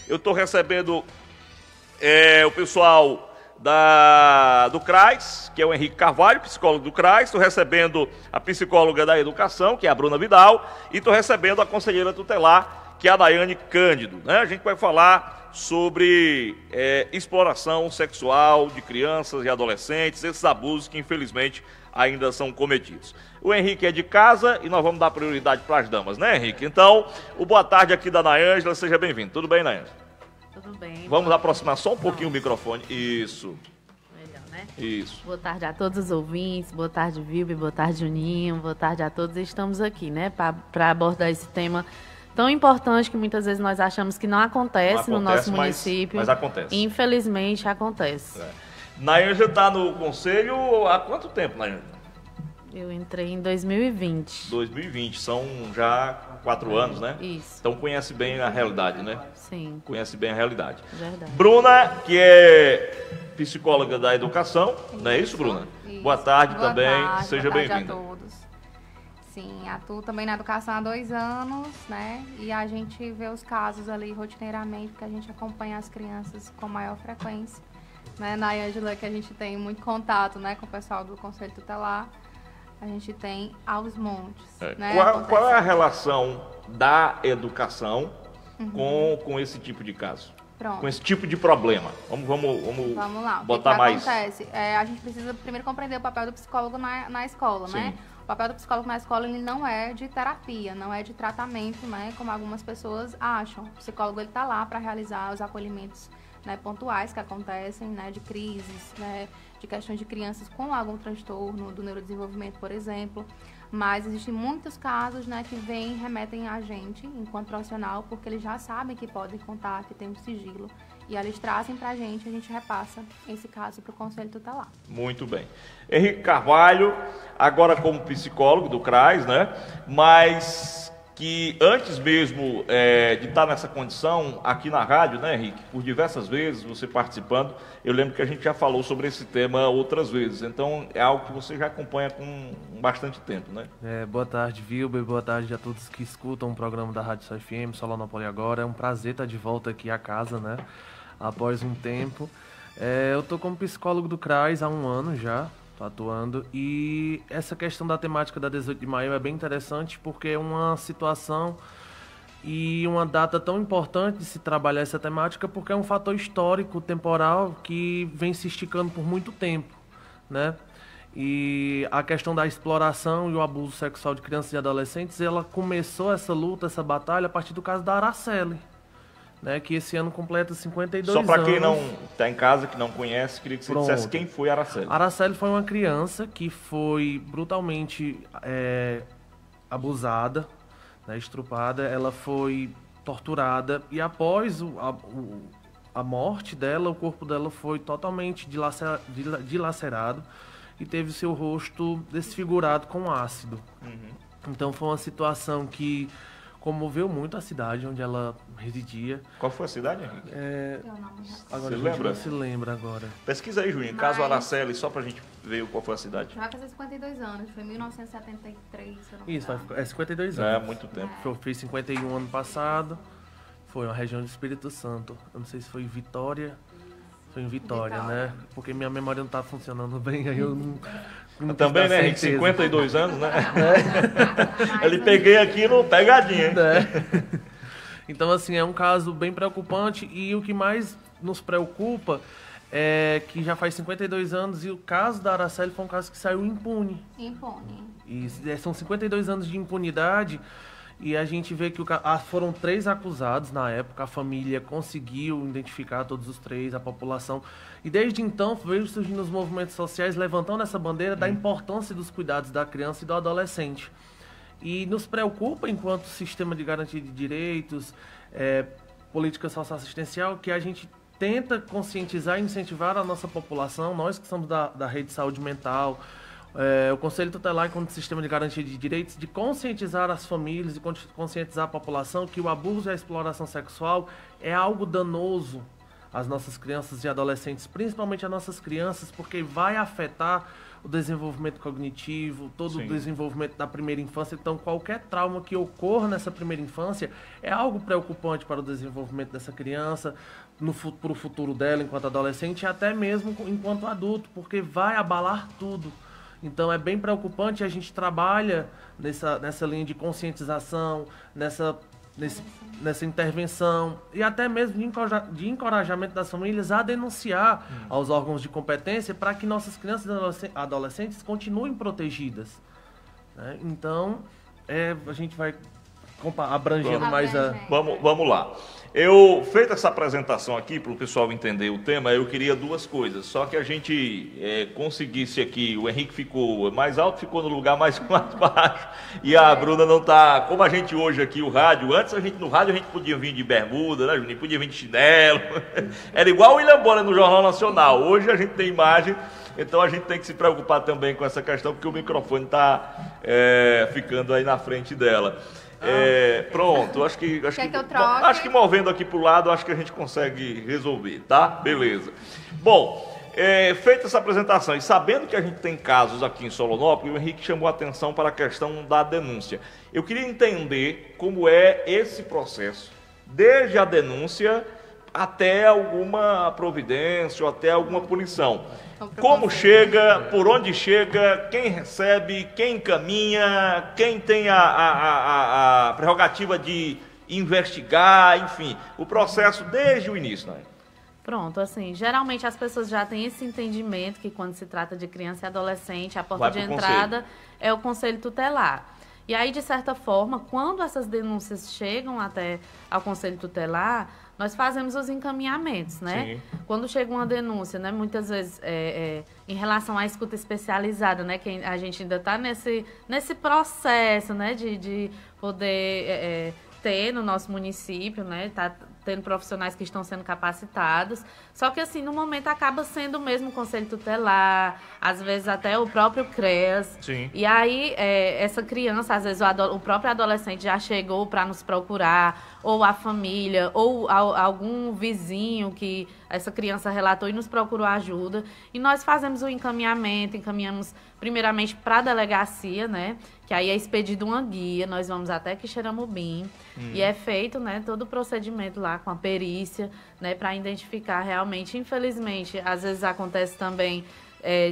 Eu estou recebendo o pessoal do CRAS, que é o Henrique Carvalho, psicólogo do CRAS. Estou recebendo a psicóloga da educação, que é a Bruna Vidal. E estou recebendo a conselheira tutelar, que é a Daiane Cândido, né? A gente vai falar sobre exploração sexual de crianças e adolescentes, esses abusos que infelizmente ainda são cometidos. O Henrique é de casa e nós vamos dar prioridade para as damas, né, Henrique? Então, o boa tarde aqui da Nayângela, seja bem-vindo. Tudo bem, Nayângela? Tudo bem. Vamos aproximar só um pouquinho o microfone. Isso. Melhor, né? Isso. Boa tarde a todos os ouvintes, boa tarde, Vilbe, boa tarde, Juninho, boa tarde a todos. Estamos aqui, né, para abordar esse tema tão importante que muitas vezes nós achamos que não acontece no nosso município. Mas acontece. Infelizmente acontece. Nayângela está no conselho há quanto tempo, Nayângela? Eu entrei em 2020. 2020, são já 4 anos, né? Isso. Então conhece bem a realidade, né? Sim. Conhece bem a realidade. Verdade. Bruna, que é psicóloga da educação, não é isso, Bruna? Isso. Boa tarde Boa também, tarde, seja boa tarde bem-vinda. a todos. Sim, atuo também na educação há 2 anos, né? E a gente vê os casos ali rotineiramente, porque a gente acompanha as crianças com maior frequência. Né? Na Ângela, que a gente tem muito contato, né, com o pessoal do Conselho Tutelar, a gente tem aos montes. Né? Qual é a relação da educação com esse tipo de caso? Pronto. Com esse tipo de problema? Vamos lá. botar o que mais. Acontece? A gente precisa primeiro compreender o papel do psicólogo na escola, Sim. né? O papel do psicólogo na escola, ele não é de terapia, não é de tratamento, né? Como algumas pessoas acham. O psicólogo, ele tá lá para realizar os acolhimentos, né, pontuais que acontecem, né, de crises, né, de questões de crianças com algum transtorno do neurodesenvolvimento, por exemplo. Mas existem muitos casos, né, que remetem a gente, enquanto profissional, porque eles já sabem que podem contar, que tem um sigilo. E eles trazem pra gente, a gente repassa esse caso para o Conselho Tutelar. Muito bem. Henrique Carvalho, agora como psicólogo do CRAS, né? Mas que antes mesmo de estar nessa condição aqui na rádio, né, Henrique? Por diversas vezes, você participando, eu lembro que a gente já falou sobre esse tema outras vezes. Então, é algo que você já acompanha com bastante tempo, né? Boa tarde, Vilber. Boa tarde a todos que escutam o programa da Rádio Só FM, Solonópolis Agora. É um prazer estar de volta aqui à casa, né? Após um tempo. Eu estou como psicólogo do CRAS há 1 ano já, estou atuando, e essa questão da temática da 18 de maio é bem interessante porque é uma situação e uma data tão importante de se trabalhar essa temática porque é um fator histórico, temporal, que vem se esticando por muito tempo, né? E a questão da exploração e o abuso sexual de crianças e adolescentes, ela começou essa luta, essa batalha a partir do caso da Araceli, né, que esse ano completa 52 anos. Só para quem não está em casa, que não conhece, queria que você dissesse quem foi a Araceli. Araceli foi uma criança que foi brutalmente abusada, né, estrupada. Ela foi torturada e após a morte dela, o corpo dela foi totalmente dilacerado e teve seu rosto desfigurado com ácido. Então foi uma situação que comoveu muito a cidade onde ela residia. Qual foi a cidade, Henrique? Agora Você a gente lembra? não se lembra agora. Pesquisa aí, Juninho. Caso Araceli, só pra gente ver qual foi a cidade. Vai fazer 52 anos, foi em 1973, se eu não me Isso, engano. é 52 anos. É, muito tempo. Eu fiz 51 ano passado. Foi uma região do Espírito Santo. Eu não sei se foi Vitória. Foi em Vitória, né? Porque minha memória não tá funcionando bem, aí eu não Também, quis dar né, Henrique? certeza. 52 anos, né? Ele peguei aqui no pegadinha, hein? Então, assim, é um caso bem preocupante e o que mais nos preocupa é que já faz 52 anos e o caso da Araceli foi um caso que saiu impune. Impune. E são 52 anos de impunidade e a gente vê que foram 3 acusados na época, a família conseguiu identificar todos os 3, a população. E desde então veio surgindo os movimentos sociais levantando essa bandeira da importância dos cuidados da criança e do adolescente. E nos preocupa, enquanto sistema de garantia de direitos, política socioassistencial, que a gente tenta conscientizar e incentivar a nossa população, nós que somos da rede de saúde mental, o Conselho Tutelar, enquanto sistema de garantia de direitos, de conscientizar as famílias e conscientizar a população que o abuso e a exploração sexual é algo danoso as nossas crianças e adolescentes, principalmente as nossas crianças, porque vai afetar o desenvolvimento cognitivo, todo o desenvolvimento da primeira infância. Então, qualquer trauma que ocorra nessa primeira infância é algo preocupante para o desenvolvimento dessa criança, para o futuro dela enquanto adolescente e até mesmo enquanto adulto, porque vai abalar tudo. Então, é bem preocupante. A gente trabalha nessa linha de conscientização, nessa intervenção e até mesmo de encorajamento das famílias a denunciar aos órgãos de competência para que nossas crianças e adolescentes continuem protegidas, né? Então, a gente vai abrangendo mais a... Vamos lá. Feita essa apresentação aqui, para o pessoal entender o tema, eu queria duas coisas. Só que a gente conseguisse aqui, o Henrique ficou mais alto, ficou no lugar mais baixo, e a Bruna não está... Como a gente hoje aqui, o rádio, antes no rádio a gente podia vir de bermuda, né, Juninho? Podia vir de chinelo. Era igual o William Bonner no Jornal Nacional. Hoje a gente tem imagem, então a gente tem que se preocupar também com essa questão, porque o microfone está ficando aí na frente dela. Pronto, acho que movendo aqui pro lado, acho que a gente consegue resolver, tá? Beleza. Bom, feita essa apresentação e sabendo que a gente tem casos aqui em Solonópolis, o Henrique chamou a atenção para a questão da denúncia. Eu queria entender como é esse processo, desde a denúncia até alguma providência ou até alguma punição. Como chega, por onde chega, quem recebe, quem encaminha, quem tem a prerrogativa de investigar, enfim, o processo desde o início, né? Pronto, assim, geralmente as pessoas já têm esse entendimento que quando se trata de criança e adolescente, a porta de entrada é o conselho tutelar. E aí, de certa forma, quando essas denúncias chegam até ao conselho tutelar, nós fazemos os encaminhamentos, né? Sim. Quando chega uma denúncia, né? Muitas vezes, em relação à escuta especializada, né? Que a gente ainda está nesse processo, né? De poder ter no nosso município, né? Tá tendo profissionais que estão sendo capacitados. Só que, assim, no momento acaba sendo mesmo o conselho tutelar, às vezes até o próprio CREAS. Sim. E aí, essa criança, às vezes o próprio adolescente já chegou para nos procurar, ou a família, ou algum vizinho que essa criança relatou e nos procurou ajuda. E nós fazemos o encaminhamento, encaminhamos primeiramente para a delegacia, né? Que aí é expedido uma guia, nós vamos até Quixeramobim, e é feito, né, todo o procedimento lá com a perícia, né, para identificar realmente. Infelizmente, às vezes acontece também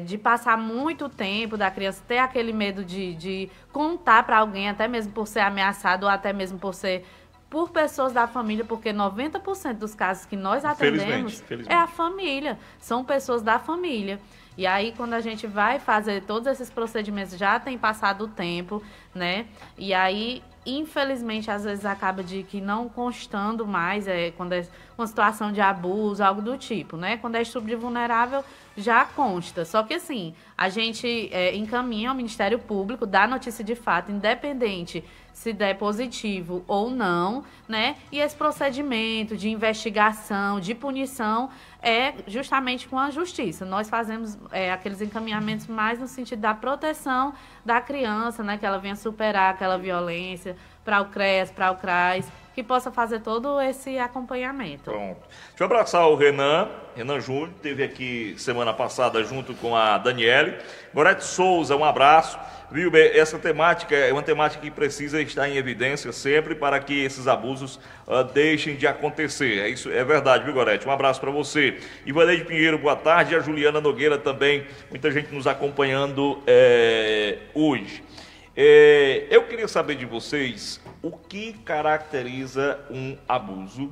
de passar muito tempo, da criança ter aquele medo de contar para alguém, até mesmo por ser ameaçado ou até mesmo por pessoas da família, porque 90% dos casos que nós atendemos é a família, são pessoas da família. E aí, quando a gente vai fazer todos esses procedimentos, já tem passado o tempo, né? E aí, infelizmente, às vezes acaba de que não constando mais, quando é uma situação de abuso, algo do tipo, né? Quando é estupro de vulnerável, já consta. Só que, assim, a gente encaminha ao Ministério Público, dá notícia de fato, independente se der positivo ou não, né? E esse procedimento de investigação, de punição, é justamente com a justiça. Nós fazemos aqueles encaminhamentos mais no sentido da proteção da criança, né? Que ela venha superar aquela violência, para o CREAS, para o CRAS, que possa fazer todo esse acompanhamento. Pronto. Deixa eu abraçar o Renan Júnior, esteve aqui semana passada junto com a Daniele. Gorete Souza, um abraço. Viu, essa temática é uma temática que precisa estar em evidência sempre para que esses abusos deixem de acontecer. Isso é verdade, viu, Gorete? Um abraço para você. Ivaneide Pinheiro, boa tarde. E a Juliana Nogueira também, muita gente nos acompanhando hoje. Eu queria saber de vocês o que caracteriza um abuso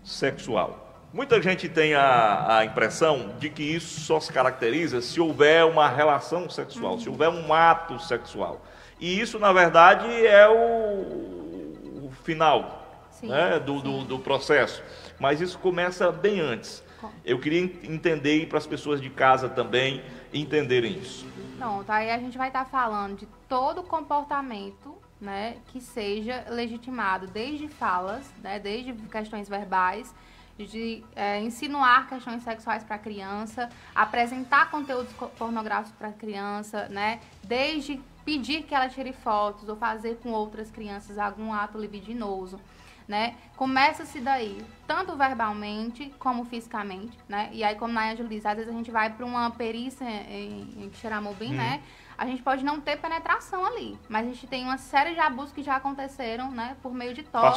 sexual. Muita gente tem a impressão de que isso só se caracteriza se houver uma relação sexual, se houver um ato sexual. E isso, na verdade, é o final, né, do processo. Mas isso começa bem antes. Eu queria entender para as pessoas de casa também entenderem isso. Pronto, aí a gente vai estar falando de todo comportamento, né, que seja legitimado, desde falas, né, desde questões verbais, de insinuar questões sexuais para a criança, apresentar conteúdos pornográficos para a criança, né, desde pedir que ela tire fotos ou fazer com outras crianças algum ato libidinoso, né? Começa-se daí, tanto verbalmente como fisicamente, né? E aí, como a Nayângela diz, às vezes a gente vai para uma perícia em Xeramobim, né? A gente pode não ter penetração ali, mas a gente tem uma série de abusos que já aconteceram, né? Por meio de toques.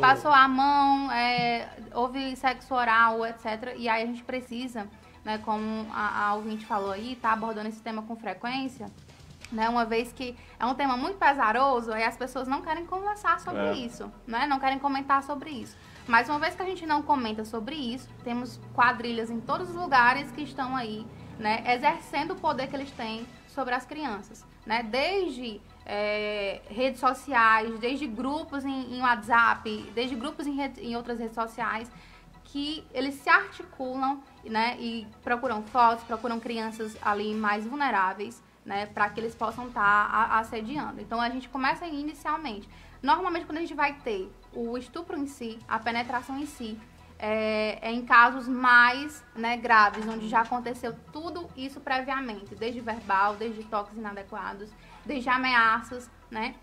Passou a mão, houve sexo oral, etc. E aí a gente precisa, né? Como a ouvinte falou aí, tá abordando esse tema com frequência, né, uma vez que é um tema muito pesaroso, aí as pessoas não querem conversar sobre isso, né? Não querem comentar sobre isso. Mas uma vez que a gente não comenta sobre isso, temos quadrilhas em todos os lugares que estão aí, né, exercendo o poder que eles têm sobre as crianças, né? Desde redes sociais, desde grupos em WhatsApp, desde grupos em outras redes sociais, que eles se articulam, né, e procuram fotos, procuram crianças ali mais vulneráveis, né, para que eles possam estar assediando. Então, a gente começa inicialmente. Normalmente, quando a gente vai ter o estupro em si, a penetração em si, é em casos mais, né, graves, onde já aconteceu tudo isso previamente, desde verbal, desde toques inadequados, desde ameaças, né?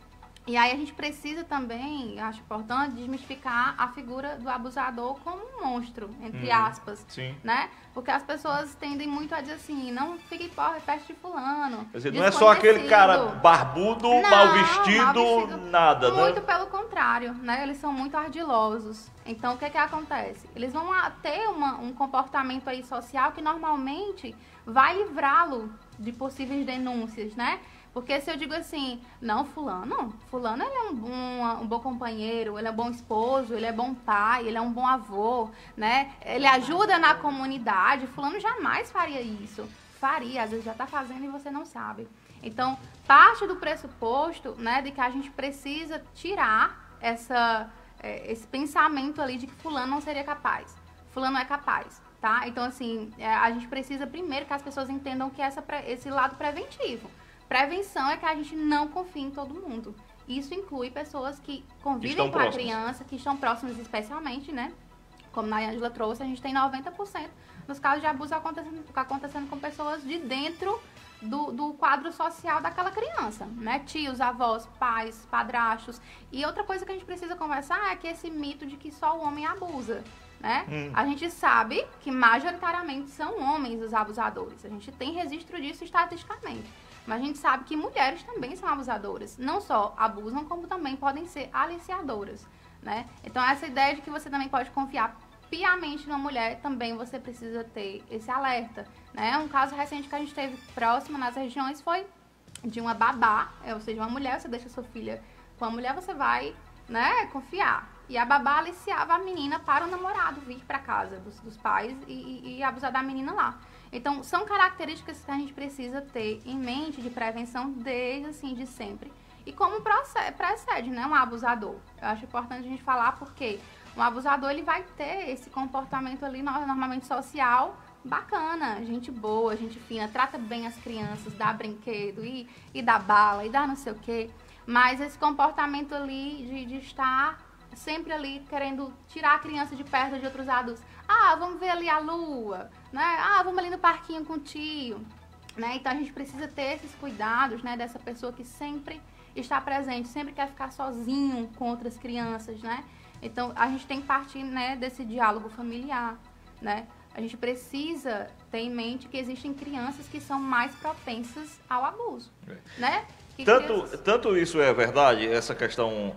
E aí a gente precisa também, acho importante, desmistificar a figura do abusador como um monstro, entre aspas, né? Porque as pessoas tendem muito a dizer assim, não fique perto de fulano. Quer dizer, não é só aquele cara barbudo, mal vestido, nada, né? Muito pelo contrário, né? Eles são muito ardilosos. Então, o que acontece? Eles vão ter um comportamento aí social que normalmente vai livrá-lo de possíveis denúncias, né? Porque se eu digo assim, não, fulano ele é um bom companheiro, ele é um bom esposo, ele é bom pai, ele é um bom avô, né? Ele ajuda na comunidade, fulano jamais faria isso. Faria, às vezes já tá fazendo e você não sabe. Então, parte do pressuposto, né, de que a gente precisa tirar esse pensamento ali de que fulano não seria capaz. Fulano é capaz, tá? Então, assim, a gente precisa primeiro que as pessoas entendam que esse lado preventivo. Prevenção é que a gente não confie em todo mundo. Isso inclui pessoas que convivem com a criança, que estão próximas especialmente, né? Como a Nayângela trouxe, a gente tem 90% dos casos de abuso acontecendo com pessoas de dentro do quadro social daquela criança, né? Tios, avós, pais, padrastos. E outra coisa que a gente precisa conversar é que esse mito de que só o homem abusa, né? A gente sabe que majoritariamente são homens os abusadores. A gente tem registro disso estatisticamente. Mas a gente sabe que mulheres também são abusadoras. Não só abusam, como também podem ser aliciadoras, né? Então, essa ideia de que você também pode confiar piamente numa mulher, também você precisa ter esse alerta, né? Um caso recente que a gente teve próximo nas regiões foi de uma babá, ou seja, uma mulher, você deixa sua filha com a mulher, você vai, né, confiar. E a babá aliciava a menina para o namorado vir para casa dos pais e abusar da menina lá. Então, são características que a gente precisa ter em mente de prevenção desde, assim, de sempre. E como precede, né, um abusador. Eu acho importante a gente falar porque um abusador, ele vai ter esse comportamento ali, normalmente social, bacana, gente boa, gente fina, trata bem as crianças, dá brinquedo e dá bala e dá não sei o quê. Mas esse comportamento ali de estar sempre ali querendo tirar a criança de perto de outros adultos. Ah, vamos ver ali a lua, né? Ah, vamos ali no parquinho com o tio, né? Então a gente precisa ter esses cuidados, né? Dessa pessoa que sempre está presente, sempre quer ficar sozinho com outras crianças, né? Então a gente tem que partir, né, desse diálogo familiar, né? A gente precisa ter em mente que existem crianças que são mais propensas ao abuso, né? Tanto isso é verdade, essa questão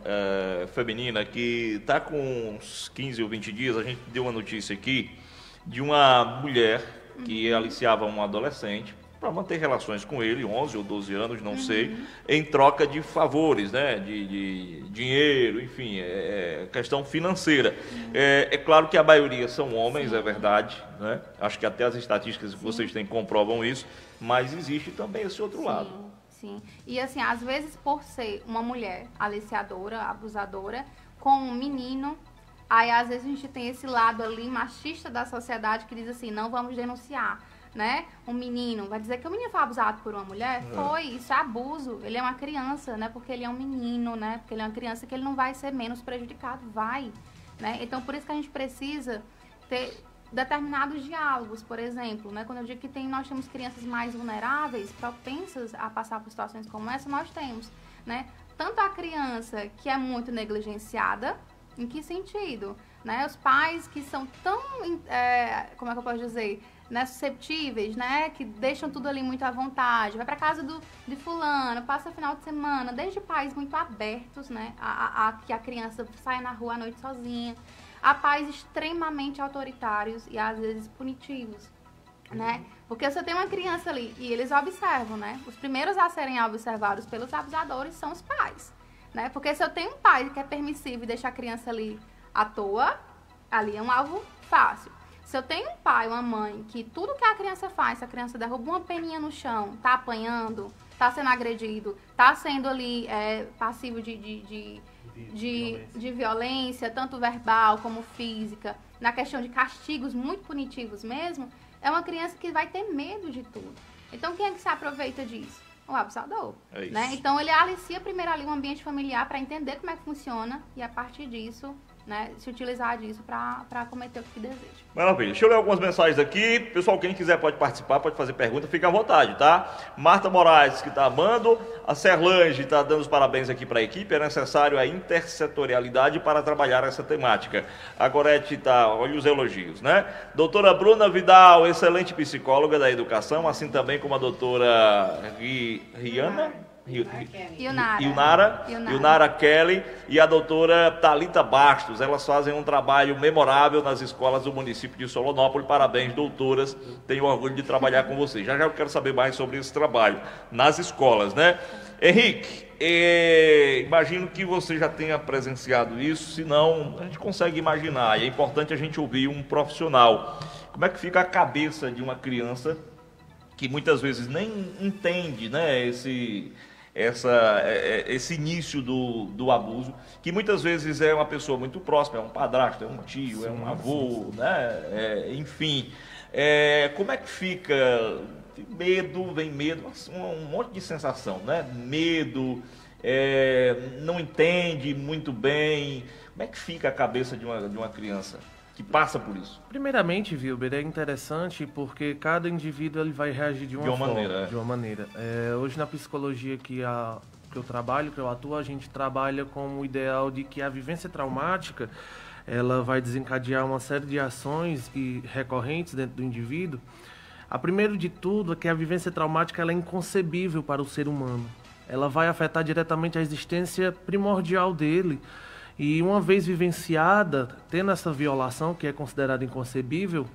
feminina, que está com uns 15 ou 20 dias, a gente deu uma notícia aqui de uma mulher que aliciava um adolescente para manter relações com ele, 11 ou 12 anos, não sei, em troca de favores, né, de dinheiro, enfim, questão financeira. É claro que a maioria são homens, é verdade, né? Acho que até as estatísticas que vocês têm comprovam isso, mas existe também esse outro lado. Sim, e assim, às vezes por ser uma mulher aliciadora, abusadora, com um menino, aí às vezes a gente tem esse lado ali machista da sociedade que diz assim, não vamos denunciar, né? Um menino, vai dizer que o menino foi abusado por uma mulher? Foi, isso é abuso, ele é uma criança, né? Porque ele é um menino, né? Porque ele é uma criança que ele não vai ser menos prejudicado, vai, né? Então por isso que a gente precisa ter determinados diálogos, por exemplo, né? Quando eu digo que nós temos crianças mais vulneráveis, propensas a passar por situações como essa, nós temos, né? Tanto a criança que é muito negligenciada, Em que sentido? Né? Os pais que são tão, como é que eu posso dizer, né, susceptíveis, né, que deixam tudo ali muito à vontade, vai para casa de fulano, passa final de semana, desde pais muito abertos, né, a que a criança saia na rua à noite sozinha, a pais extremamente autoritários e às vezes punitivos, né, porque você tem uma criança ali e eles observam, né, os primeiros a serem observados pelos abusadores são os pais, né, porque se eu tenho um pai que é permissivo e deixa a criança ali à toa, ali é um alvo fácil. Se eu tenho um pai, uma mãe, que tudo que a criança faz, se a criança derruba uma peninha no chão, tá apanhando, tá sendo agredido, tá sendo ali passivo de violência, tanto verbal como física, na questão de castigos muito punitivos mesmo, é uma criança que vai ter medo de tudo. Então, quem é que se aproveita disso? O abusador. Né? Então, ele alicia primeiro ali um ambiente familiar para entender como é que funciona e, a partir disso, né, se utilizar disso para cometer o que deseja. Maravilha. Deixa eu ler algumas mensagens aqui. Pessoal, quem quiser pode participar, pode fazer pergunta, fica à vontade, tá? Marta Moraes, que está amando. A Serlange está dando os parabéns aqui para a equipe. É necessário a intersetorialidade para trabalhar essa temática. A Gorete está, olha os elogios, né? Doutora Bruna Vidal, excelente psicóloga da educação, assim também como a doutora Riana. Yunara Kelly e a doutora Thalita Bastos. Elas fazem um trabalho memorável nas escolas do município de Solonópolis. Parabéns, doutoras, tenho orgulho de trabalhar com vocês. Já eu quero saber mais sobre esse trabalho nas escolas, né? Henrique, imagino que você já tenha presenciado isso, senão a gente consegue imaginar, e é importante a gente ouvir um profissional. Como é que fica a cabeça de uma criança que muitas vezes nem entende, né, esse início do abuso, que muitas vezes é uma pessoa muito próxima, é um padrasto, é um tio, sim, é um avô, né? Enfim, como é que fica? Medo, vem medo, um monte de sensação, né? Medo, não entende muito bem. Como é que fica a cabeça de uma criança que passa por isso? Primeiramente, Wilber, é interessante porque cada indivíduo ele vai reagir de uma maneira. Hoje na psicologia que eu trabalho, que eu atuo, a gente trabalha com o ideal de que a vivência traumática ela vai desencadear uma série de ações recorrentes dentro do indivíduo. A primeiro de tudo é que a vivência traumática ela é inconcebível para o ser humano. Ela vai afetar diretamente a existência primordial dele. E uma vez vivenciada, tendo essa violação, que é considerada inconcebível,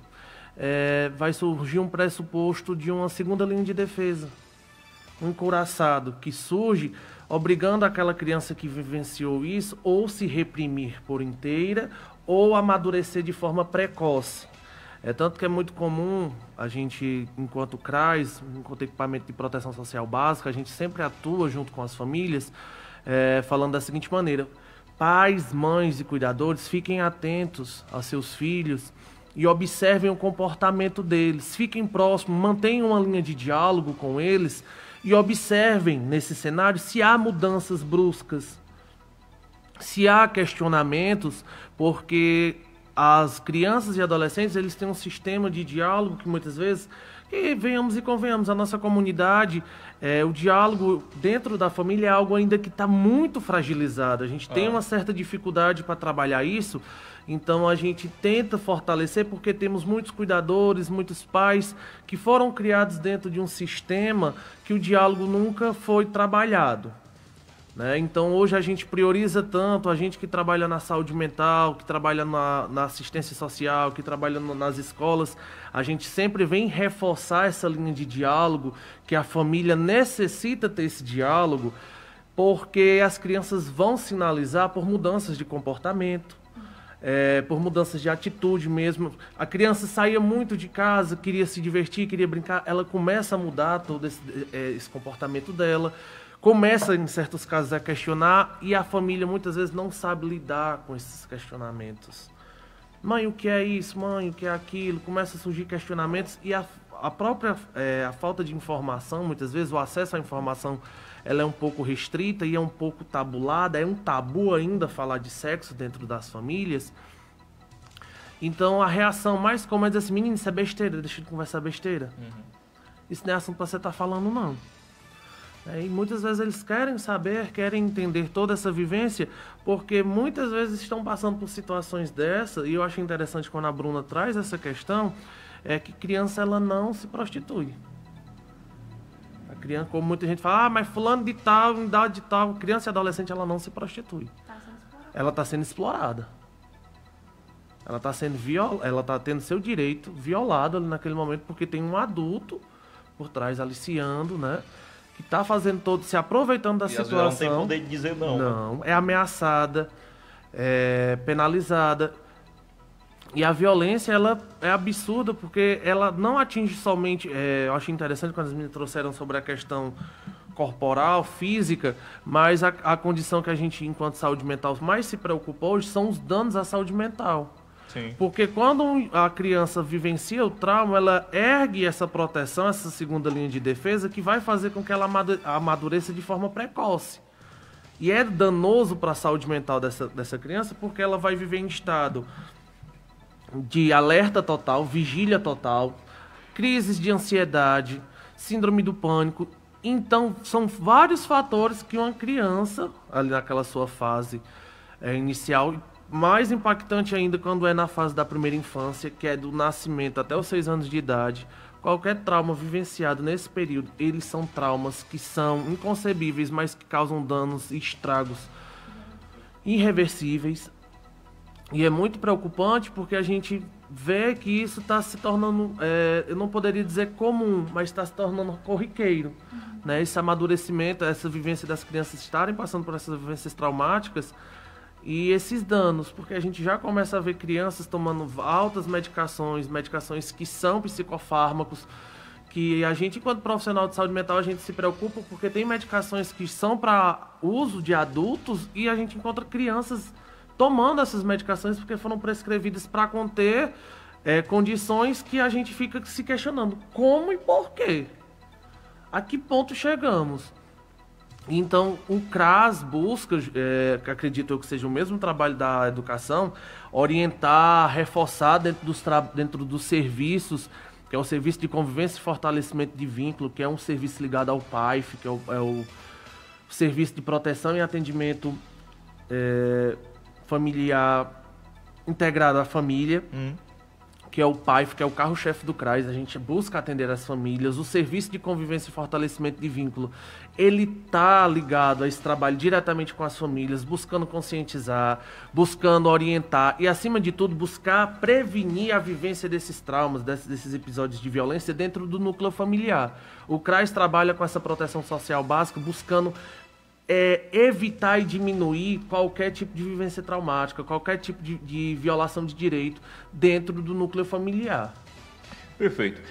vai surgir um pressuposto de uma segunda linha de defesa. Um encouraçado que surge obrigando aquela criança que vivenciou isso ou se reprimir por inteira ou amadurecer de forma precoce. Tanto que é muito comum a gente, enquanto CRAS, enquanto equipamento de proteção social básica, a gente sempre atua junto com as famílias, falando da seguinte maneira: pais, mães e cuidadores, fiquem atentos aos seus filhos e observem o comportamento deles. Fiquem próximos, mantenham uma linha de diálogo com eles e observem nesse cenário se há mudanças bruscas, se há questionamentos, porque as crianças e adolescentes eles têm um sistema de diálogo que muitas vezes, e venhamos e convenhamos, a nossa comunidade, o diálogo dentro da família é algo ainda que está muito fragilizado. A gente tem uma certa dificuldade para trabalhar isso, então a gente tenta fortalecer porque temos muitos cuidadores, muitos pais que foram criados dentro de um sistema que o diálogo nunca foi trabalhado. Né? Então hoje a gente prioriza tanto, a gente que trabalha na saúde mental, que trabalha na assistência social, que trabalha nas escolas, a gente sempre vem reforçar essa linha de diálogo, que a família necessita ter esse diálogo, porque as crianças vão sinalizar por mudanças de comportamento, por mudanças de atitude mesmo. A criança saía muito de casa, queria se divertir, queria brincar, ela começa a mudar todo esse comportamento dela, começa, em certos casos, a questionar e a família muitas vezes não sabe lidar com esses questionamentos. Mãe, o que é isso? Mãe, o que é aquilo? Começa a surgir questionamentos e a própria a falta de informação, muitas vezes o acesso à informação ela é um pouco restrita e é um pouco tabulada, é um tabu ainda falar de sexo dentro das famílias. Então a reação mais comum é dizer assim: menino, isso é besteira, deixa de conversar besteira. Isso não é assunto para você estar falando, não. E muitas vezes eles querem saber, querem entender toda essa vivência, porque muitas vezes estão passando por situações dessa, e eu acho interessante quando a Bruna traz essa questão, é que criança ela não se prostitui. A criança, como muita gente fala, mas fulano de tal, em idade de tal, criança e adolescente ela não se prostitui. Ela está sendo explorada. Ela está sendo ela está tendo seu direito violado ali naquele momento, porque tem um adulto por trás aliciando, né? Que está fazendo todo, se aproveitando da situação. Ela não tem poder de dizer não. Não, é ameaçada, é penalizada. E a violência, ela é absurda, porque ela não atinge somente... eu achei interessante quando as meninas trouxeram sobre a questão corporal, física, mas a condição que a gente, enquanto saúde mental, mais se preocupa hoje são os danos à saúde mental. Sim. Porque quando a criança vivencia o trauma, ela ergue essa proteção, essa segunda linha de defesa, que vai fazer com que ela amadureça de forma precoce. E é danoso para a saúde mental dessa criança, porque ela vai viver em estado de alerta total, vigília total, crises de ansiedade, síndrome do pânico. Então, são vários fatores que uma criança, ali naquela sua fase inicial, mais impactante ainda quando é na fase da primeira infância, que é do nascimento até os 6 anos de idade, qualquer trauma vivenciado nesse período, eles são traumas que são inconcebíveis, mas que causam danos e estragos irreversíveis. E é muito preocupante porque a gente vê que isso está se tornando, eu não poderia dizer comum, mas está se tornando corriqueiro. Né? Esse amadurecimento, essa vivência das crianças estarem passando por essas vivências traumáticas e esses danos, porque a gente já começa a ver crianças tomando altas medicações que são psicofármacos, que a gente, enquanto profissional de saúde mental, a gente se preocupa porque tem medicações que são para uso de adultos e a gente encontra crianças tomando essas medicações porque foram prescrevidas para conter condições que a gente fica se questionando como e por quê. A que ponto chegamos? Então, o CRAS busca, que acredito eu que seja o mesmo trabalho da educação, orientar, reforçar dentro dos serviços, que é o Serviço de Convivência e Fortalecimento de Vínculo, que é um serviço ligado ao PAIF, que é o Serviço de Proteção e Atendimento Familiar Integrado à Família, que é o PAIF, que é o carro-chefe do CRAS. A gente busca atender as famílias. O Serviço de Convivência e Fortalecimento de Vínculo, ele está ligado a esse trabalho diretamente com as famílias, buscando conscientizar, buscando orientar e, acima de tudo, buscar prevenir a vivência desses traumas, desses episódios de violência dentro do núcleo familiar. O CRAS trabalha com essa proteção social básica, buscando evitar e diminuir qualquer tipo de vivência traumática, qualquer tipo de violação de direito dentro do núcleo familiar. Perfeito.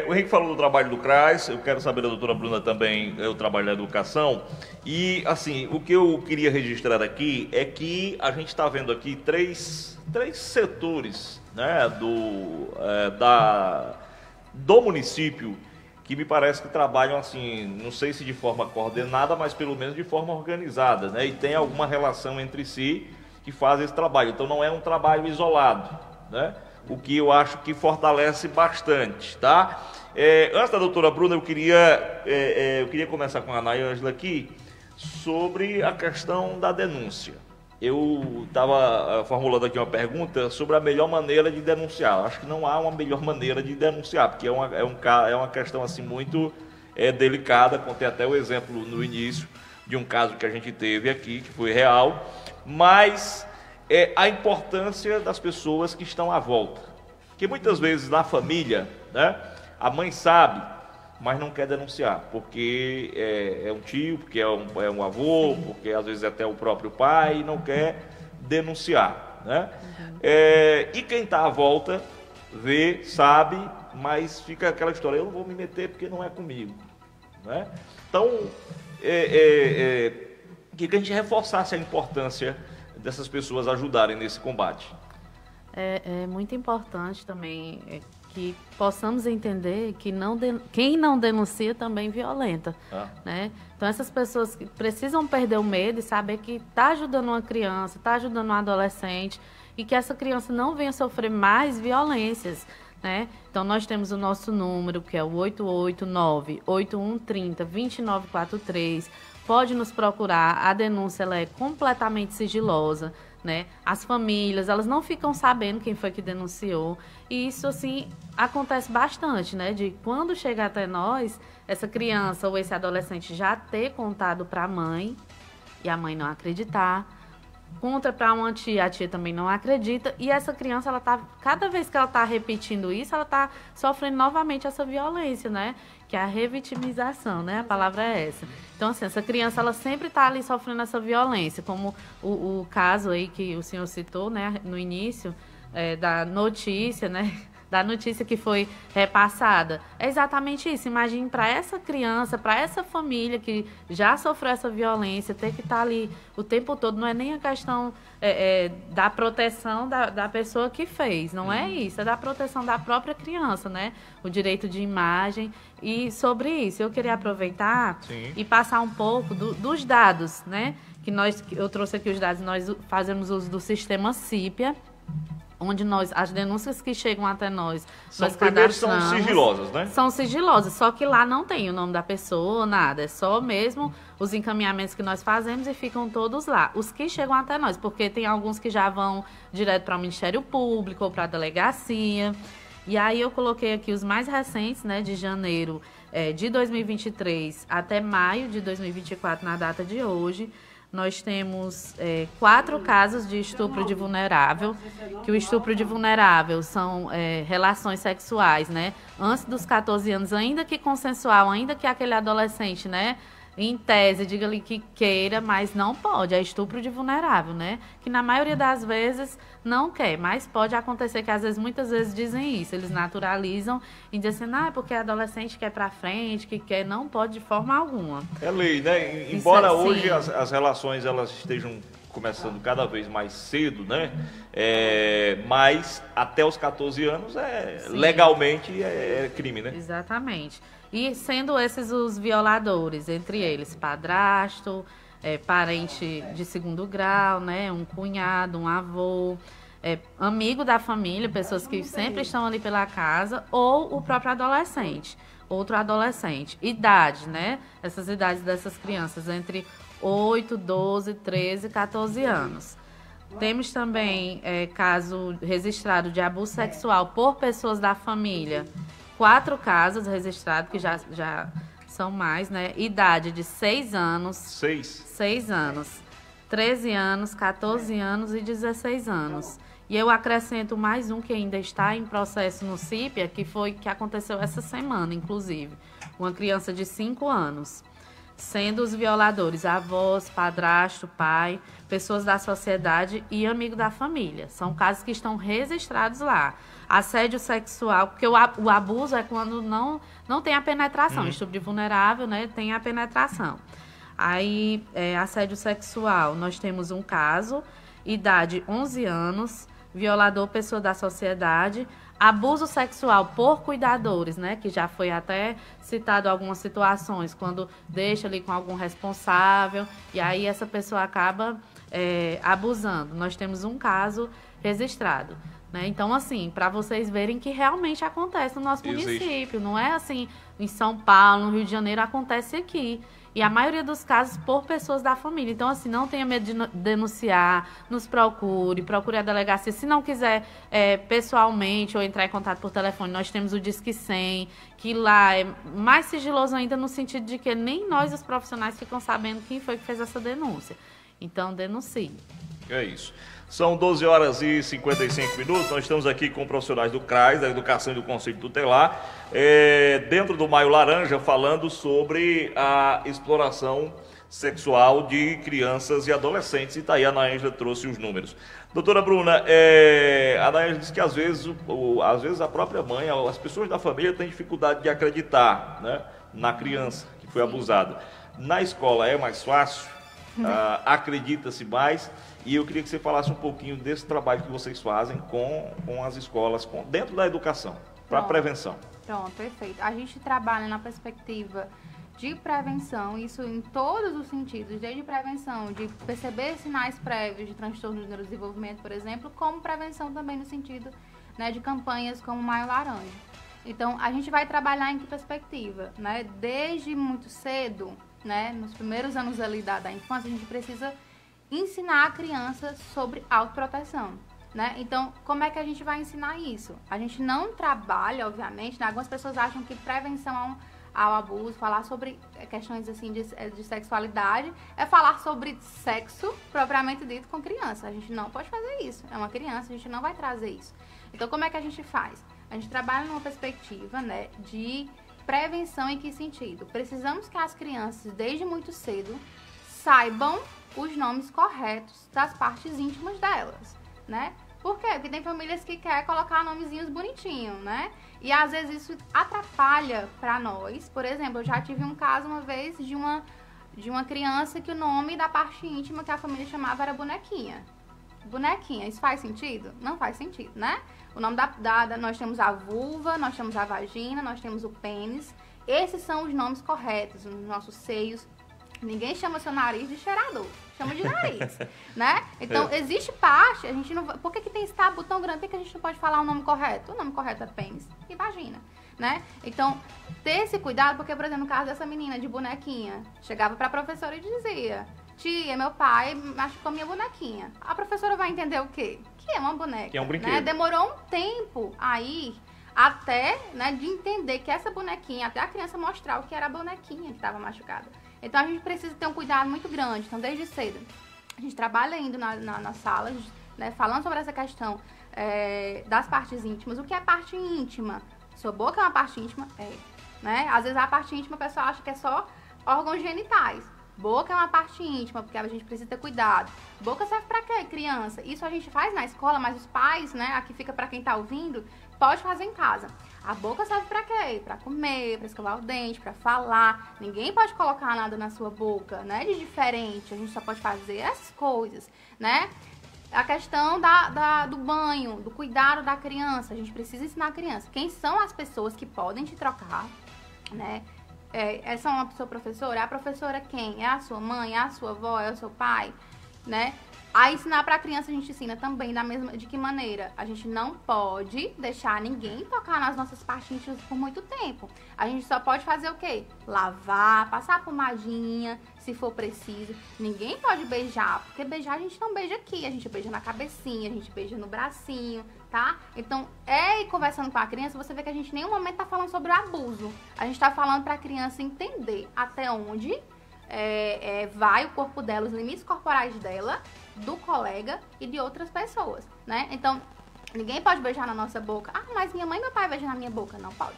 O Henrique falou do trabalho do CRAS, eu quero saber da doutora Bruna também, o trabalho da educação. E, assim, o que eu queria registrar aqui é que a gente está vendo aqui três setores, né, do município, que me parece que trabalham assim, não sei se de forma coordenada, mas pelo menos de forma organizada, né? E tem alguma relação entre si que faz esse trabalho. Então não é um trabalho isolado, né? O que eu acho que fortalece bastante, tá? Antes da doutora Bruna, eu queria começar com a Ana Ângela aqui sobre a questão da denúncia. Eu estava formulando aqui uma pergunta sobre a melhor maneira de denunciar. Acho que não há uma melhor maneira de denunciar, porque é uma questão assim muito delicada. Contei até o exemplo no início de um caso que a gente teve aqui, que foi real, mas a importância das pessoas que estão à volta. Porque muitas vezes na família, né, a mãe sabe, mas não quer denunciar, porque é um tio, porque é um avô, porque às vezes é até o próprio pai, e não quer denunciar, né? E quem está à volta vê, sabe, mas fica aquela história, eu não vou me meter porque não é comigo, né? Então, que a gente reforçasse a importância dessas pessoas ajudarem nesse combate. É muito importante também que possamos entender que quem não denuncia também violenta, né? Então essas pessoas que precisam perder o medo e saber que está ajudando uma criança, está ajudando um adolescente e que essa criança não venha sofrer mais violências, né? Então, nós temos o nosso número, que é o 889-8130-2943. Pode nos procurar, a denúncia ela é completamente sigilosa, né? As famílias, elas não ficam sabendo quem foi que denunciou. E isso, assim, acontece bastante, né? De quando chega até nós, essa criança ou esse adolescente já ter contado para a mãe e a mãe não acreditar. Conta para uma tia, a tia também não acredita, e essa criança, ela tá, cada vez que ela está repetindo isso, ela está sofrendo novamente essa violência, né? Que é a revitimização, né? A palavra é essa. Então, assim, essa criança, ela sempre está ali sofrendo essa violência, como o caso aí que o senhor citou, né, no início, da notícia, né? Da notícia que foi repassada. É exatamente isso. Imagine para essa criança, para essa família que já sofreu essa violência, ter que estar ali o tempo todo. Não é nem a questão da proteção da pessoa que fez. Não é isso. É da proteção da própria criança, né? O direito de imagem. E sobre isso, eu queria aproveitar e passar um pouco dos dados, né? Eu trouxe aqui os dados. Nós fazemos uso do sistema CIPIA, onde as denúncias que chegam até nós primeiro são sigilosas, né? São sigilosas, só que lá não tem o nome da pessoa, nada. É só mesmo os encaminhamentos que nós fazemos e ficam todos lá. Os que chegam até nós, porque tem alguns que já vão direto para o Ministério Público ou para a delegacia. E aí eu coloquei aqui os mais recentes, né, de janeiro de 2023 até maio de 2024, na data de hoje. Nós temos 4 casos de estupro de vulnerável, que o estupro de vulnerável são relações sexuais, né? Antes dos 14 anos, ainda que consensual, ainda que aquele adolescente, né? Em tese, diga ali que queira, mas não pode. É estupro de vulnerável, né? Que na maioria das vezes não quer, mas pode acontecer que às vezes, muitas vezes dizem isso. Eles naturalizam e dizem assim, porque adolescente quer pra frente, que quer, não pode de forma alguma. É lei, né? Embora hoje as relações elas estejam começando cada vez mais cedo, né? Mas até os 14 anos legalmente é crime, né? Exatamente. E sendo esses os violadores, entre eles padrasto, parente de segundo grau, né? Um cunhado, um avô, amigo da família, pessoas que sempre estão ali pela casa, ou o próprio adolescente, outro adolescente. Idade, né? Essas idades dessas crianças entre 8, 12, 13, 14 anos. Temos também caso registrado de abuso sexual por pessoas da família. 4 casos registrados, que já são mais, né? Idade de 6 anos. 6 anos. 13 anos, 14 anos e 16 anos. E eu acrescento mais um que ainda está em processo no CIPIA, que aconteceu essa semana, inclusive. Uma criança de 5 anos. Sendo os violadores avós, padrasto, pai, pessoas da sociedade e amigo da família. São casos que estão registrados lá. Assédio sexual, porque o abuso é quando não tem a penetração. Estupro de vulnerável, né, tem a penetração. Aí, assédio sexual, nós temos um caso, idade 11 anos, violador, pessoa da sociedade. Abuso sexual por cuidadores, né? Que já foi até citado algumas situações, quando deixa ali com algum responsável e aí essa pessoa acaba abusando. Nós temos um caso registrado, né? Então, assim, para vocês verem que realmente acontece no nosso município. Não é assim, em São Paulo, no Rio de Janeiro, acontece aqui. E a maioria dos casos por pessoas da família. Então, assim, não tenha medo de denunciar, nos procure a delegacia. Se não quiser pessoalmente ou entrar em contato por telefone, nós temos o Disque 100, que lá é mais sigiloso ainda no sentido de que nem nós, os profissionais, ficam sabendo quem foi que fez essa denúncia. Então, denuncie. É isso. São 12 horas e 55 minutos, nós estamos aqui com profissionais do CRAS, da Educação e do Conselho Tutelar, dentro do Maio Laranja, falando sobre a exploração sexual de crianças e adolescentes, e está aí a Anaângela trouxe os números. Doutora Bruna, a Anaângela disse que às vezes a própria mãe, as pessoas da família têm dificuldade de acreditar, né, na criança que foi abusada. Na escola é mais fácil? Acredita-se mais? E eu queria que você falasse um pouquinho desse trabalho que vocês fazem com as escolas, dentro da educação, para a prevenção. Pronto, perfeiro. A gente trabalha na perspectiva de prevenção, isso em todos os sentidos, desde prevenção, de perceber sinais prévios de transtorno de neurodesenvolvimento, por exemplo, como prevenção também no sentido né, de campanhas como Maio Laranja. Então, a gente vai trabalhar em que perspectiva, né? Desde muito cedo, né, nos primeiros anos ali da infância, a gente precisa ensinar a criança sobre autoproteção, né? Então, como é que a gente vai ensinar isso? A gente não trabalha, obviamente, né? Algumas pessoas acham que prevenção ao abuso, falar sobre questões assim de sexualidade, é falar sobre sexo propriamente dito com criança. A gente não pode fazer isso. É uma criança, a gente não vai trazer isso. Então, como é que a gente faz? A gente trabalha numa perspectiva, né, de prevenção. Em que sentido? Precisamos que as crianças, desde muito cedo, saibam os nomes corretos das partes íntimas delas, né? Por quê? Porque tem famílias que querem colocar nomezinhos bonitinhos, né? E às vezes isso atrapalha pra nós. Por exemplo, eu já tive um caso uma vez de uma criança que o nome da parte íntima que a família chamava era bonequinha. Bonequinha, isso faz sentido? Não faz sentido, né? O nome nós temos a vulva, nós temos a vagina, nós temos o pênis. Esses são os nomes corretos, os nossos seios. Ninguém chama seu nariz de cheirador, chama de nariz, né? Então, existe parte, a gente não... Por que tem esse tabu tão grande? Por que a gente não pode falar o nome correto? O nome correto é pênis e vagina, né? Então, ter esse cuidado, porque, por exemplo, no caso dessa menina de bonequinha, chegava pra professora e dizia: tia, meu pai machucou minha bonequinha. A professora vai entender o quê? Que é uma boneca. Que é um brinquedo. Né? Demorou um tempo aí até, né, de entender que essa bonequinha, até a criança mostrar o que era a bonequinha que estava machucada. Então, a gente precisa ter um cuidado muito grande. Então, desde cedo, a gente trabalha indo nas salas, né, falando sobre essa questão das partes íntimas. O que é parte íntima? Sua boca é uma parte íntima? É. Né? Às vezes, a parte íntima, o pessoal acha que é só órgãos genitais. Boca é uma parte íntima, porque a gente precisa ter cuidado. Boca serve pra quê, criança? Isso a gente faz na escola, mas os pais, né, aqui fica pra quem tá ouvindo, pode fazer em casa. A boca serve pra quê? Pra comer, pra escovar o dente, pra falar. Ninguém pode colocar nada na sua boca, né, de diferente. A gente só pode fazer essas coisas, né? A questão do banho, do cuidado da criança. A gente precisa ensinar a criança quem são as pessoas que podem te trocar, né? Essa é uma pessoa professora? É a professora quem? É a sua mãe? É a sua avó? É o seu pai? Né? A ensinar pra criança, a gente ensina também de que maneira? A gente não pode deixar ninguém tocar nas nossas partes íntimas por muito tempo. A gente só pode fazer o quê? Lavar, passar pomadinha, se for preciso. Ninguém pode beijar, porque beijar a gente não beija aqui. A gente beija na cabecinha, a gente beija no bracinho, tá? Então, conversando com a criança, você vê que a gente em nenhum momento tá falando sobre o abuso. A gente tá falando pra criança entender até onde vai o corpo dela, os limites corporais dela, do colega e de outras pessoas, né? Então, ninguém pode beijar na nossa boca. Ah, mas minha mãe e meu pai beijam na minha boca. Não pode,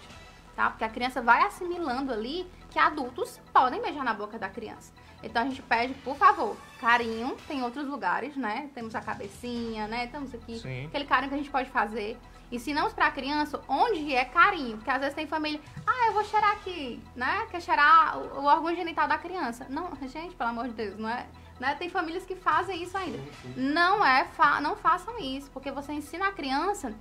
tá? Porque a criança vai assimilando ali que adultos podem beijar na boca da criança. Então, a gente pede, por favor, carinho. Tem outros lugares, né? Temos a cabecinha, né? Temos aqui. Sim. Aquele carinho que a gente pode fazer. Ensinamos pra criança onde é carinho. Porque às vezes tem família, eu vou cheirar aqui, né? Quer cheirar o órgão genital da criança. Não, gente, pelo amor de Deus, não é... Né? Tem famílias que fazem isso ainda. Não façam isso, porque você ensina a criança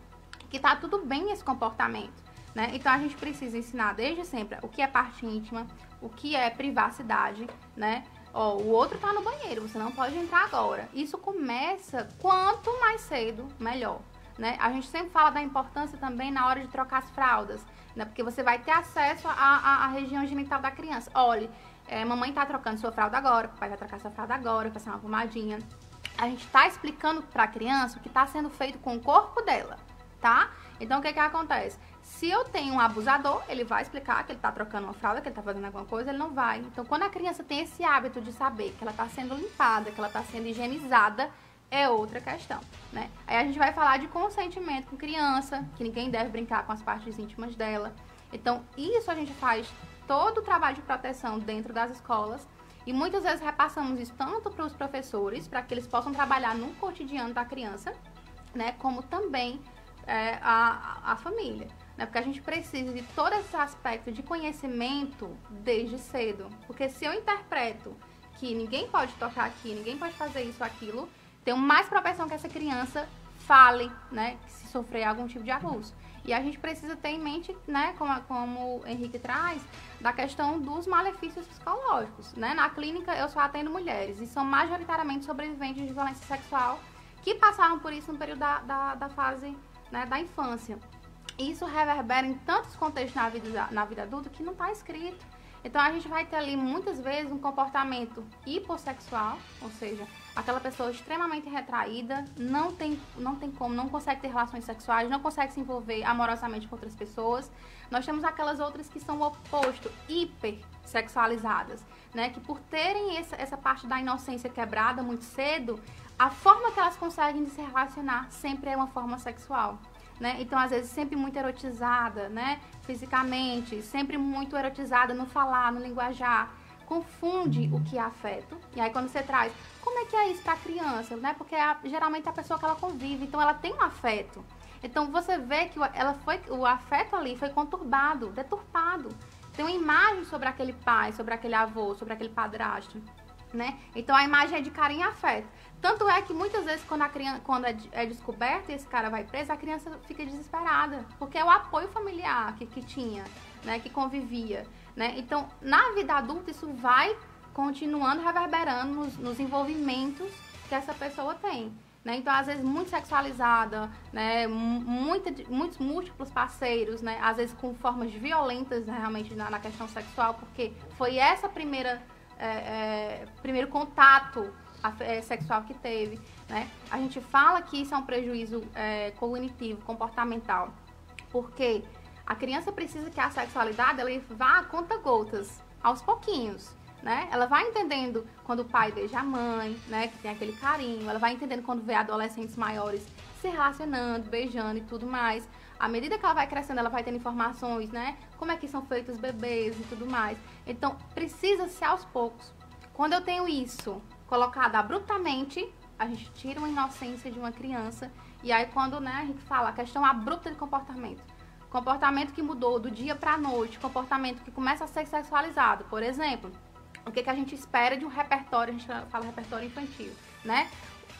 que tá tudo bem esse comportamento, né? Então, a gente precisa ensinar desde sempre o que é parte íntima, o que é privacidade, né? O outro tá no banheiro, você não pode entrar agora. Isso começa quanto mais cedo, melhor, né? A gente sempre fala da importância também na hora de trocar as fraldas, né? Porque você vai ter acesso à região genital da criança. Olha, mamãe tá trocando sua fralda agora, papai vai trocar sua fralda agora, vai passar uma pomadinha. A gente tá explicando pra criança o que tá sendo feito com o corpo dela, tá? Então, o que acontece? Se eu tenho um abusador, ele vai explicar que ele tá trocando uma fralda, que ele tá fazendo alguma coisa, ele não vai. Então, quando a criança tem esse hábito de saber que ela tá sendo limpada, que ela tá sendo higienizada, é outra questão, né? Aí a gente vai falar de consentimento com criança, que ninguém deve brincar com as partes íntimas dela. Então, isso a gente faz todo o trabalho de proteção dentro das escolas e muitas vezes repassamos isso tanto para os professores, para que eles possam trabalhar no cotidiano da criança, né, como também a família, né, porque a gente precisa de todo esse aspecto de conhecimento desde cedo, porque se eu interpreto que ninguém pode tocar aqui, ninguém pode fazer isso ou aquilo, tenho mais propensão que essa criança fale, né, se sofrer algum tipo de abuso. E a gente precisa ter em mente, né, como o Henrique traz, da questão dos malefícios psicológicos, né? Na clínica eu só atendo mulheres e são majoritariamente sobreviventes de violência sexual que passaram por isso no período da fase, né, da infância. Isso reverbera em tantos contextos na vida adulta que não está escrito. Então a gente vai ter ali muitas vezes um comportamento hipossexual, ou seja, aquela pessoa extremamente retraída, não tem como, não consegue ter relações sexuais, não consegue se envolver amorosamente com outras pessoas. Nós temos aquelas outras que são o oposto, hipersexualizadas, né? Que por terem essa parte da inocência quebrada muito cedo, a forma que elas conseguem de se relacionar sempre é uma forma sexual. Né? Então, às vezes, sempre muito erotizada, né? Fisicamente, sempre muito erotizada no falar, no linguajar. Confunde o que é afeto. E aí, quando você traz, como é que é isso para a criança? Né? Porque geralmente é a pessoa que ela convive, então ela tem um afeto. Então, você vê que o afeto ali foi conturbado, deturpado. Tem uma imagem sobre aquele pai, sobre aquele avô, sobre aquele padrasto. Né? Então, a imagem é de carinho e afeto. Tanto é que muitas vezes quando é descoberto e esse cara vai preso, a criança fica desesperada, porque é o apoio familiar que tinha, né, que convivia, né? Então, na vida adulta, isso vai continuando reverberando nos envolvimentos que essa pessoa tem, né? Então, às vezes, muito sexualizada, né? Muitos múltiplos parceiros, né? Às vezes com formas violentas, né? Realmente na questão sexual, porque foi essa primeiro contato sexual que teve, né? A gente fala que isso é um prejuízo cognitivo, comportamental, porque a criança precisa que a sexualidade ela vá a conta-gotas, aos pouquinhos, né? Ela vai entendendo quando o pai beija a mãe, né? Que tem aquele carinho, ela vai entendendo quando vê adolescentes maiores se relacionando, beijando e tudo mais. À medida que ela vai crescendo, ela vai tendo informações, né? Como é que são feitos os bebês e tudo mais. Então, precisa ser aos poucos. Quando eu tenho isso colocado abruptamente, a gente tira uma inocência de uma criança. E aí, quando, né, a gente fala a questão abrupta de comportamento. Comportamento que mudou do dia para a noite, comportamento que começa a ser sexualizado. Por exemplo, o que a gente espera de um repertório, a gente fala repertório infantil, né?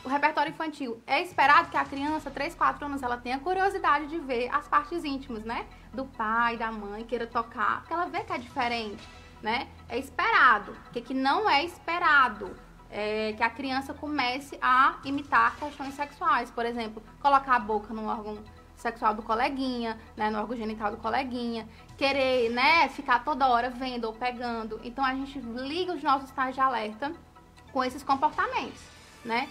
O repertório infantil, é esperado que a criança, 3, 4 anos, ela tenha curiosidade de ver as partes íntimas, né? Do pai, da mãe, queira tocar, porque ela vê que é diferente, né? É esperado. O que não é esperado é que a criança comece a imitar questões sexuais. Por exemplo, colocar a boca no órgão sexual do coleguinha, né? No órgão genital do coleguinha. Querer, né? Ficar toda hora vendo ou pegando. Então, a gente liga os nossos sinais de alerta com esses comportamentos, né?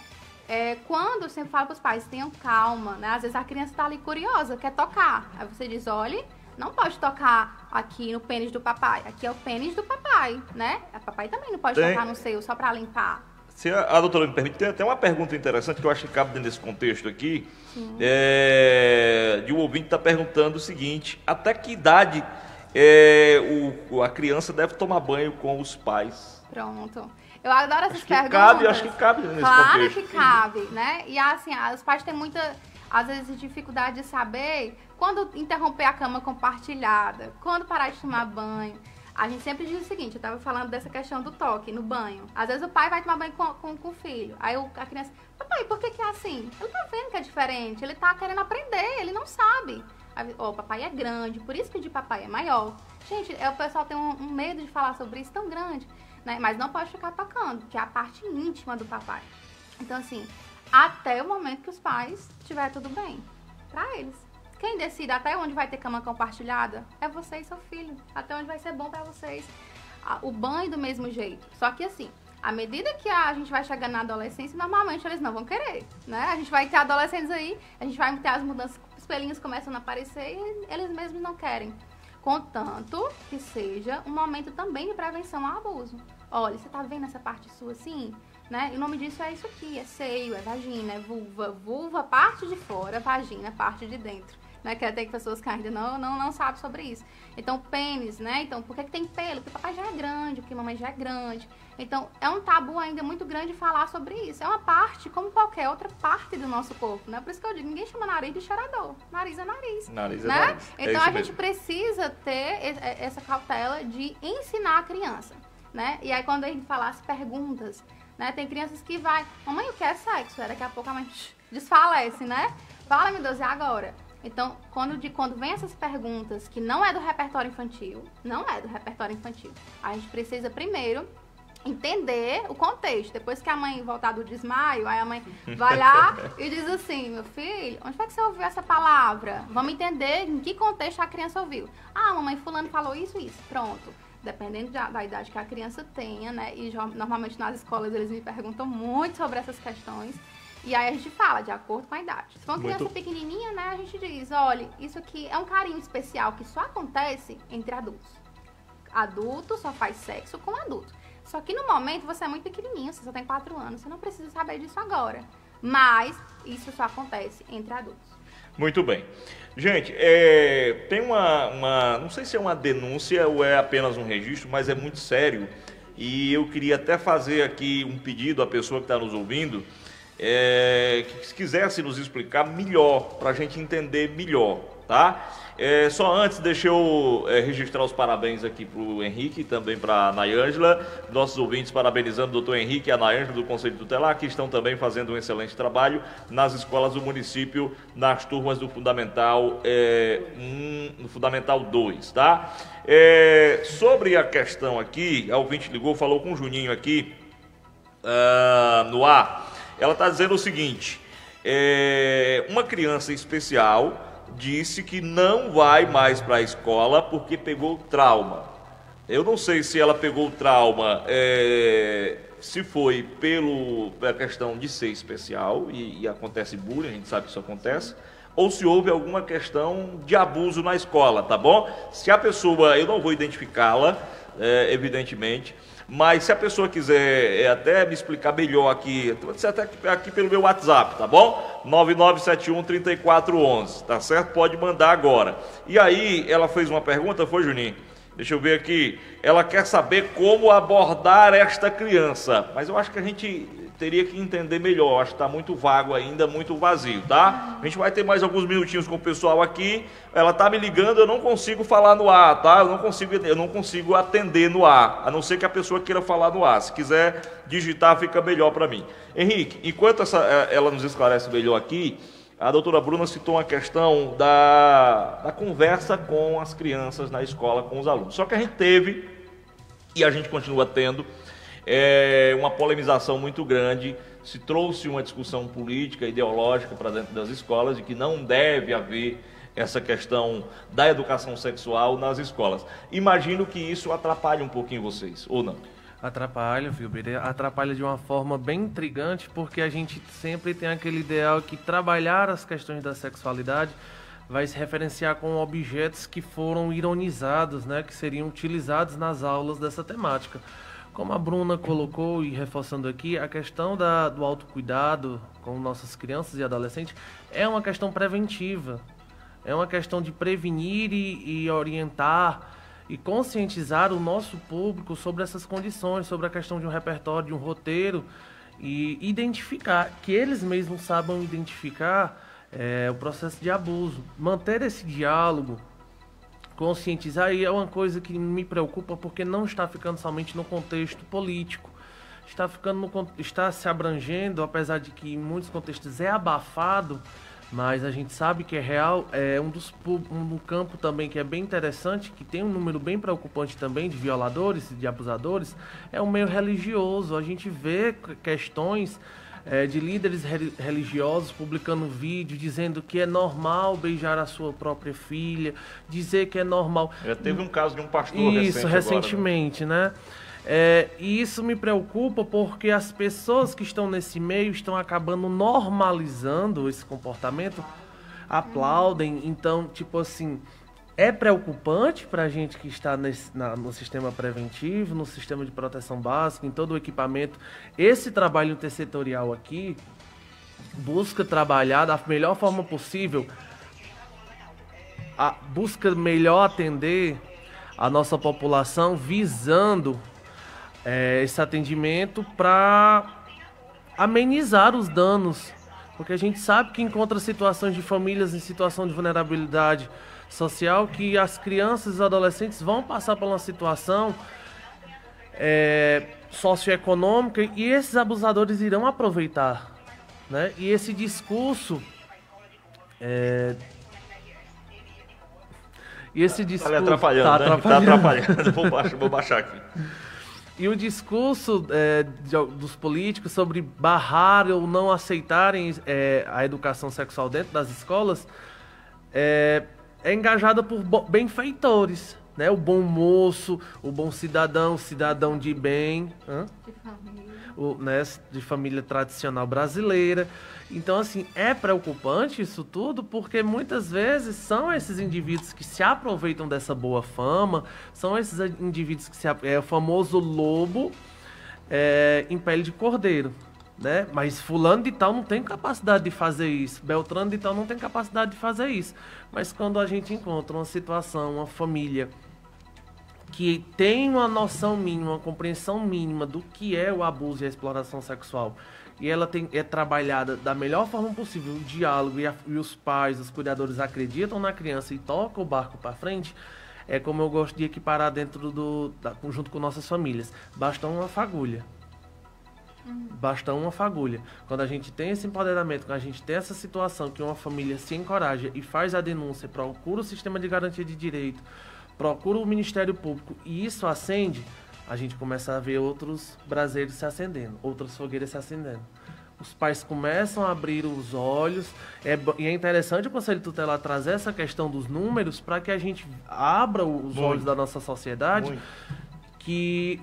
Quando eu sempre falo para os pais, tenham calma, né? Às vezes a criança está ali curiosa, quer tocar. Aí você diz, olha, não pode tocar aqui no pênis do papai. Aqui é o pênis do papai, né? O papai também não pode tocar no seu só para limpar. Se a doutora me permite, tem até uma pergunta interessante que eu acho que cabe dentro desse contexto aqui. De um ouvinte está perguntando o seguinte: até que idade a criança deve tomar banho com os pais? Pronto. Eu adoro essas perguntas. Acho que cabe nesse contexto. Claro que cabe, né? E assim, os pais têm muita, às vezes, dificuldade de saber quando interromper a cama compartilhada, quando parar de tomar banho. A gente sempre diz o seguinte, eu tava falando dessa questão do toque no banho. Às vezes o pai vai tomar banho com o filho. Aí a criança, papai, por que é assim? Ele tá vendo que é diferente, ele tá querendo aprender, ele não sabe. Aí, papai é grande, por isso que o de papai é maior. Gente, o pessoal tem um medo de falar sobre isso tão grande, né? Mas não pode ficar tocando, que é a parte íntima do papai. Então, assim, até o momento que os pais estiver tudo bem pra eles. Quem decide até onde vai ter cama compartilhada é você e seu filho. Até onde vai ser bom pra vocês. O banho do mesmo jeito. Só que assim, à medida que a gente vai chegando na adolescência, normalmente eles não vão querer, né? A gente vai ter adolescentes aí, a gente vai ter as mudanças, os pelinhos começam a aparecer e eles mesmos não querem. Contanto que seja um momento também de prevenção ao abuso. Olha, você tá vendo essa parte sua assim? Né? E o nome disso é isso aqui, é seio, é vagina, é vulva. Vulva, parte de fora, vagina, parte de dentro. Né? Que tem pessoas que ainda não sabem sobre isso. Então, pênis, né? Então, por que tem pelo? Porque papai já é grande, porque mamãe já é grande. Então, é um tabu ainda muito grande falar sobre isso. É uma parte, como qualquer outra parte do nosso corpo, né? Por isso que eu digo, ninguém chama nariz de cheirador. Nariz é nariz. Nariz é né? nariz. Então, a gente precisa ter essa cautela de ensinar a criança, né? E aí, quando a gente fala as perguntas, né? Tem crianças que vai, mamãe, o que é sexo? Daqui a pouco a mãe desfalece, né? Fala, meu Deus, e agora? Então, quando vem essas perguntas que não é do repertório infantil, a gente precisa primeiro entender o contexto. Depois que a mãe voltar do desmaio, aí a mãe vai lá e diz assim, meu filho, onde foi que você ouviu essa palavra? Vamos entender em que contexto a criança ouviu. Ah, mamãe fulano falou isso. Pronto. Dependendo da idade que a criança tenha, né? E normalmente nas escolas eles me perguntam muito sobre essas questões. E aí a gente fala de acordo com a idade. Se for uma criança pequenininha, né? A gente diz, olha, isso aqui é um carinho especial que só acontece entre adultos. Adulto só faz sexo com adulto. Só que no momento você é muito pequenininho, você só tem 4 anos, você não precisa saber disso agora. Mas isso só acontece entre adultos. Muito bem. Gente, tem não sei se é uma denúncia ou é apenas um registro, mas é muito sério. E eu queria até fazer aqui um pedido à pessoa que está nos ouvindo, que se quisesse nos explicar melhor, para a gente entender melhor, tá? Só antes, deixa eu registrar os parabéns aqui para o Henrique e também para a Nayângela, nossos ouvintes parabenizando o doutor Henrique e a Nayângela do Conselho Tutelar, que estão também fazendo um excelente trabalho nas escolas do município, nas turmas do Fundamental 1, no Fundamental 2, tá? Sobre a questão aqui, a ouvinte ligou, falou com o Juninho aqui, no ar, ela está dizendo o seguinte, uma criança especial disse que não vai mais para a escola porque pegou trauma. Eu não sei se ela pegou trauma, se foi pela questão de ser especial, e acontece bullying, a gente sabe que isso acontece, ou se houve alguma questão de abuso na escola, tá bom? Se a pessoa, eu não vou identificá-la, evidentemente, mas se a pessoa quiser até me explicar melhor aqui, você até aqui pelo meu WhatsApp, tá bom? 9971-3411, tá certo? Pode mandar agora. E aí, ela fez uma pergunta, foi, Juninho? Deixa eu ver aqui. Ela quer saber como abordar esta criança, mas eu acho que a gente teria que entender melhor, acho que está muito vago ainda, muito vazio, tá? A gente vai ter mais alguns minutinhos com o pessoal aqui, ela está me ligando, eu não consigo falar no ar, tá? Eu não consigo atender no ar, a não ser que a pessoa queira falar no ar, se quiser digitar fica melhor para mim. Henrique, enquanto ela nos esclarece melhor aqui, a doutora Bruna citou uma questão da conversa com as crianças na escola, com os alunos, só que a gente teve, e a gente continua tendo, uma polemização muito grande, se trouxe uma discussão política, ideológica para dentro das escolas, de que não deve haver essa questão da educação sexual nas escolas. Imagino que isso atrapalhe um pouquinho vocês, ou não? Atrapalha, Wilber, atrapalha de uma forma bem intrigante, porque a gente sempre tem aquele ideal que trabalhar as questões da sexualidade vai se referenciar com objetos que foram ironizados, né, que seriam utilizados nas aulas dessa temática. Como a Bruna colocou e reforçando aqui, a questão do autocuidado com nossas crianças e adolescentes é uma questão preventiva. É uma questão de prevenir e orientar e conscientizar o nosso público sobre essas condições, sobre a questão de um repertório, de um roteiro e identificar, que eles mesmos saibam identificar o processo de abuso. Manter esse diálogo, conscientizar, e é uma coisa que me preocupa porque não está ficando somente no contexto político, está se abrangendo, apesar de que em muitos contextos é abafado, mas a gente sabe que é real. Um campo também que é bem interessante, que tem um número bem preocupante também de violadores e de abusadores, é o meio religioso. A gente vê questões de líderes religiosos publicando vídeo dizendo que é normal beijar a sua própria filha, dizer que é normal. Já teve um caso de um pastor recentemente, agora, né? E isso me preocupa porque as pessoas que estão nesse meio estão acabando normalizando esse comportamento, aplaudem. Então, tipo assim, é preocupante para a gente que está no sistema preventivo, no sistema de proteção básica, em todo o equipamento. Esse trabalho intersetorial aqui busca trabalhar da melhor forma possível, busca melhor atender a nossa população, visando esse atendimento para amenizar os danos, porque a gente sabe que encontra situações de famílias em situação de vulnerabilidade social, que as crianças e os adolescentes vão passar por uma situação socioeconômica, e esses abusadores irão aproveitar, né? E esse discurso Tá atrapalhando, né? Tá atrapalhando. Vou baixar aqui. E o discurso dos políticos sobre barrar ou não aceitarem a educação sexual dentro das escolas é engajada por benfeitores, né? O bom moço, o bom cidadão, o cidadão de bem, de família tradicional brasileira. Então, assim, é preocupante isso tudo, porque muitas vezes são esses indivíduos que se aproveitam dessa boa fama, são esses indivíduos que é o famoso lobo em pele de cordeiro, né? Mas fulano de tal não tem capacidade de fazer isso, Beltrano de tal não tem capacidade de fazer isso. Mas quando a gente encontra uma situação, uma família que tem uma noção mínima, uma compreensão mínima do que é o abuso e a exploração sexual, e ela é trabalhada da melhor forma possível, o diálogo, e os pais, os cuidadores acreditam na criança e tocam o barco para frente, é como eu gosto de equiparar junto com nossas famílias. Basta uma fagulha. Basta uma fagulha. Quando a gente tem esse empoderamento, quando a gente tem essa situação que uma família se encoraja e faz a denúncia, procura o sistema de garantia de direito, procura o Ministério Público, e isso acende, a gente começa a ver outros braseiros se acendendo, outras fogueiras se acendendo. Os pais começam a abrir os olhos, e é interessante o Conselho Tutelar trazer essa questão dos números para que a gente abra os olhos da nossa sociedade, que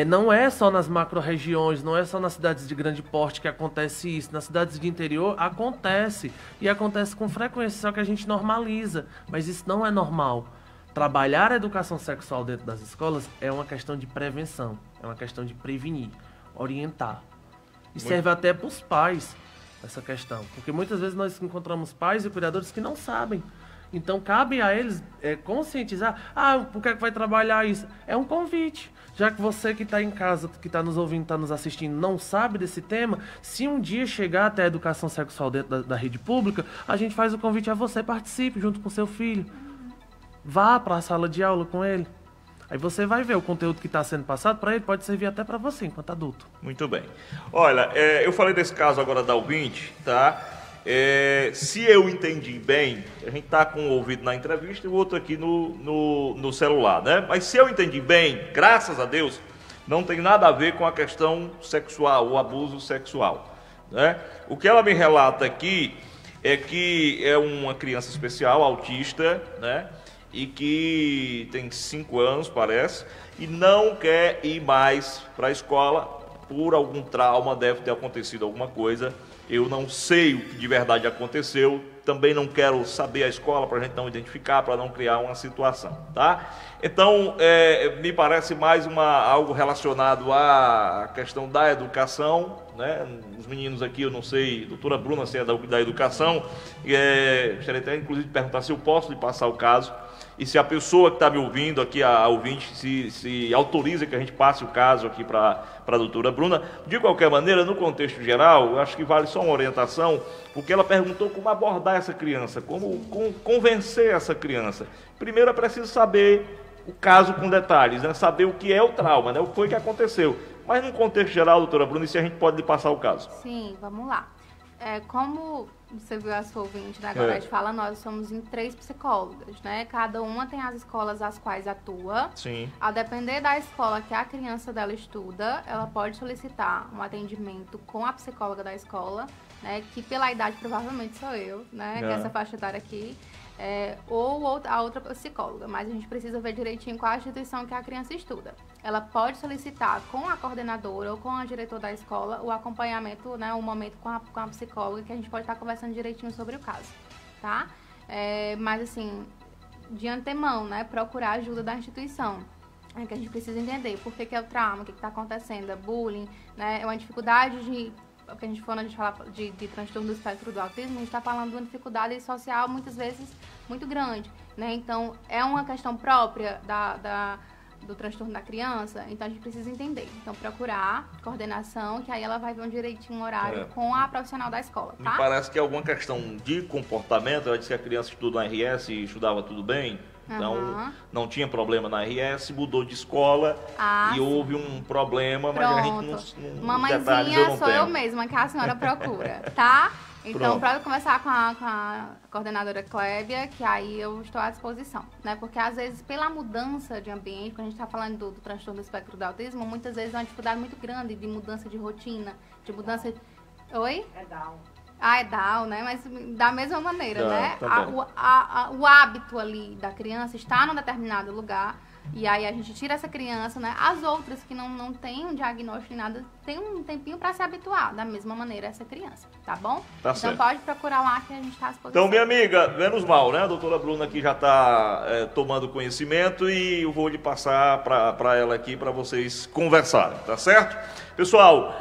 não é só nas macro-regiões, não é só nas cidades de grande porte que acontece isso. Nas cidades de interior acontece, e acontece com frequência, só que a gente normaliza, mas isso não é normal. Trabalhar a educação sexual dentro das escolas é uma questão de prevenção, é uma questão de prevenir, orientar. E serve até para os pais essa questão, porque muitas vezes nós encontramos pais e cuidadores que não sabem. Então cabe a eles conscientizar. Por que vai trabalhar isso? É um convite. Já que você que está em casa, que está nos ouvindo, está nos assistindo, não sabe desse tema, se um dia chegar até a educação sexual dentro da rede pública, a gente faz o convite a você, participe junto com seu filho. Vá para a sala de aula com ele. Aí você vai ver o conteúdo que está sendo passado para ele, pode servir até para você enquanto adulto. Muito bem. Olha, eu falei desse caso agora da ouvinte, tá? Se eu entendi bem, a gente está com um ouvido na entrevista e o outro aqui no celular, né? Mas se eu entendi bem, graças a Deus, não tem nada a ver com a questão sexual, o abuso sexual, né? O que ela me relata aqui é que é uma criança especial, autista, né? E que tem 5 anos, parece, e não quer ir mais para a escola por algum trauma, deve ter acontecido alguma coisa. Eu não sei o que de verdade aconteceu, também não quero saber a escola para a gente não identificar, para não criar uma situação, tá? Então, me parece mais algo relacionado à questão da educação, né? Os meninos aqui, eu não sei, doutora Bruna, se é da educação, gostaria até inclusive de perguntar se eu posso lhe passar o caso, e se a pessoa que está me ouvindo aqui, a ouvinte, se autoriza que a gente passe o caso aqui para a doutora Bruna. De qualquer maneira, no contexto geral, eu acho que vale só uma orientação, porque ela perguntou como abordar essa criança, como convencer essa criança. Primeiro é preciso saber o caso com detalhes, né? Saber o que é o trauma, né? O que foi que aconteceu. Mas no contexto geral, doutora Bruna, se a gente pode lhe passar o caso. Sim, vamos lá. Como você viu a sua ouvinte, né? Agora a gente fala, nós somos em 3 psicólogas, né? Cada uma tem as escolas às quais atua. Sim. A depender da escola que a criança dela estuda, ela pode solicitar um atendimento com a psicóloga da escola, né? Que pela idade provavelmente sou eu, né? Que é essa faixa etária aqui. Ou a outra psicóloga, mas a gente precisa ver direitinho qual a instituição que a criança estuda. Ela pode solicitar com a coordenadora ou com a diretora da escola o acompanhamento, né, um momento com a psicóloga, que a gente pode estar conversando direitinho sobre o caso, tá? Mas assim, de antemão, né, procurar ajuda da instituição. Que a gente precisa entender por que é o trauma, o que está acontecendo, é bullying, né, é uma dificuldade de... Porque quando a gente fala de transtorno do espectro do autismo, a gente está falando de uma dificuldade social muitas vezes muito grande, né? Então, é uma questão própria do transtorno da criança, então a gente precisa entender. Então, procurar coordenação, que aí ela vai ver um direitinho um horário com a profissional da escola, tá? Me parece que é alguma questão de comportamento. Ela disse que a criança estuda na RS e estudava tudo bem. Então, não tinha problema na RS, mudou de escola e houve um problema, mas a gente não Mamãezinha sou eu mesma, que a senhora procura, tá? Então, para conversar com a coordenadora Clébia, que aí eu estou à disposição, né? Porque às vezes, pela mudança de ambiente, quando a gente está falando do transtorno do espectro do autismo, muitas vezes é uma dificuldade muito grande de mudança de rotina, de mudança... Oi? É Down. É Down, né? Mas da mesma maneira, né? Tá O hábito ali da criança está num determinado lugar, e aí a gente tira essa criança, né? As outras que não têm um diagnóstico nem nada, tem um tempinho para se habituar, da mesma maneira essa criança, tá bom? Tá então certo. pode procurar lá que a gente está à disposição. Então, minha amiga, menos mal, né? A doutora Bruna aqui já está tomando conhecimento e eu vou lhe passar para ela aqui para vocês conversarem, tá certo? Pessoal,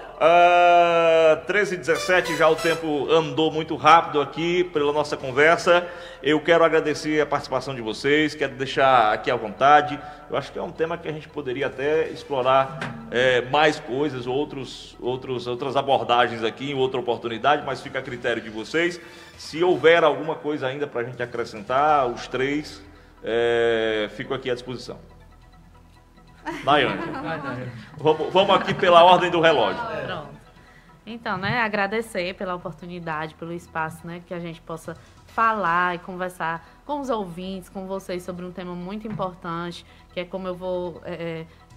13h17, já o tempo andou muito rápido aqui pela nossa conversa. Eu quero agradecer a participação de vocês, quero deixar aqui à vontade. Eu acho que é um tema que a gente poderia até explorar mais coisas, outras abordagens aqui em outra oportunidade, mas fica a critério de vocês. Se houver alguma coisa ainda para a gente acrescentar, os três, fico aqui à disposição. Nayane, vamos aqui pela ordem do relógio. Pronto. Então, né, agradecer pela oportunidade, pelo espaço, né, que a gente possa falar e conversar com os ouvintes, com vocês sobre um tema muito importante, que é como eu vou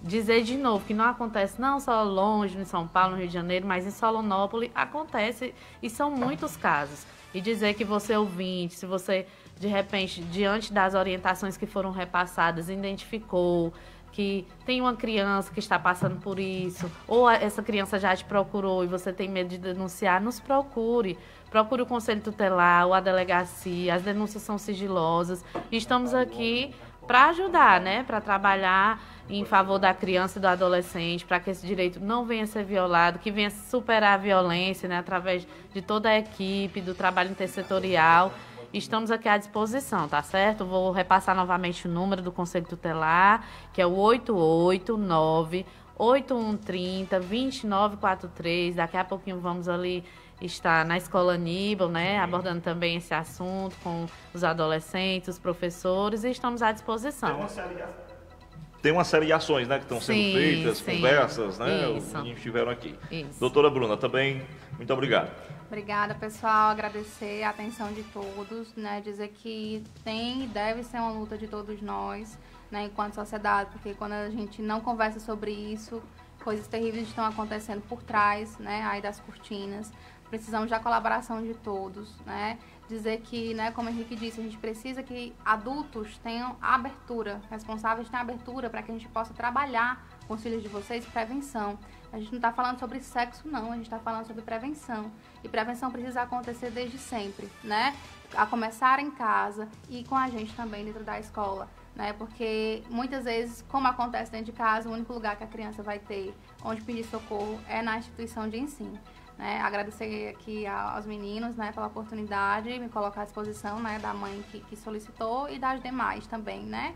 dizer de novo, que não acontece não só longe, em São Paulo, no Rio de Janeiro, mas em Solonópolis acontece e são muitos casos. E dizer que você ouvinte, se você, de repente, diante das orientações que foram repassadas, identificou que tem uma criança que está passando por isso, ou essa criança já te procurou e você tem medo de denunciar, nos procure. Procure o Conselho Tutelar ou a delegacia, as denúncias são sigilosas. E estamos aqui para ajudar, né? Para trabalhar em favor da criança e do adolescente, para que esse direito não venha a ser violado, que venha superar a violência, né? Através de toda a equipe, do trabalho intersetorial. Estamos aqui à disposição, tá certo? Vou repassar novamente o número do Conselho Tutelar, que é o 889-8130-2943. Daqui a pouquinho vamos ali estar na Escola Aníbal, né? Abordando também esse assunto com os adolescentes, os professores, e estamos à disposição. Tem uma série de ações, né, que estão sendo feitas, conversas, né? Os meninos estiveram aqui. Isso. Doutora Bruna, também, muito obrigado. Obrigada, pessoal. Agradecer a atenção de todos, né? Dizer que tem e deve ser uma luta de todos nós, né? Enquanto sociedade, porque quando a gente não conversa sobre isso, coisas terríveis estão acontecendo por trás, né? Aí das cortinas. Precisamos da colaboração de todos, né? Dizer que, né, como o Henrique disse, a gente precisa que adultos tenham abertura, responsáveis tenham abertura para que a gente possa trabalhar com os filhos de vocês prevenção. A gente não está falando sobre sexo, não, a gente está falando sobre prevenção. E prevenção precisa acontecer desde sempre, né? A começar em casa e com a gente também dentro da escola, né? Porque muitas vezes, como acontece dentro de casa, o único lugar que a criança vai ter onde pedir socorro é na instituição de ensino. Né, agradecer aqui aos meninos, né, pela oportunidade, me colocar à disposição, né, da mãe que solicitou e das demais também, né.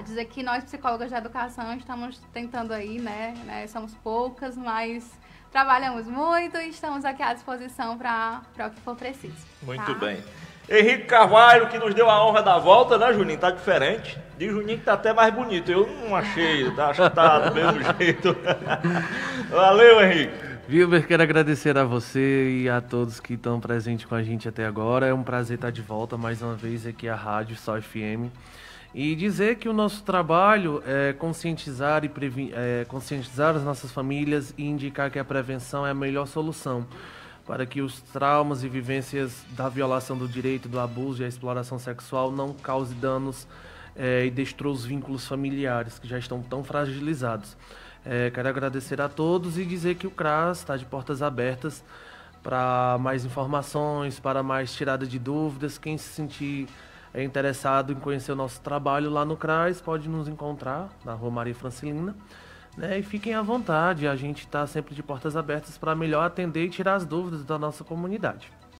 Dizer que nós, psicólogas da educação, estamos tentando aí, né, somos poucas, mas trabalhamos muito e estamos aqui à disposição para o que for preciso. Muito bem. Henrique Carvalho, que nos deu a honra da volta, né, Juninho? Tá diferente. Diz Juninho que tá até mais bonito. Eu não achei, tá? Acho que tá do mesmo jeito. Valeu, Henrique. Wilber, quero agradecer a você e a todos que estão presentes com a gente até agora. É um prazer estar de volta mais uma vez aqui à Rádio Sol FM. E dizer que o nosso trabalho é conscientizar conscientizar as nossas famílias e indicar que a prevenção é a melhor solução para que os traumas e vivências da violação do direito, do abuso e a exploração sexual não cause danos e destrua os vínculos familiares que já estão tão fragilizados. Quero agradecer a todos e dizer que o CRAS está de portas abertas para mais informações, para mais tirada de dúvidas. Quem se sentir interessado em conhecer o nosso trabalho lá no CRAS pode nos encontrar na Rua Maria Francilina, né? E fiquem à vontade, a gente está sempre de portas abertas para melhor atender e tirar as dúvidas da nossa comunidade.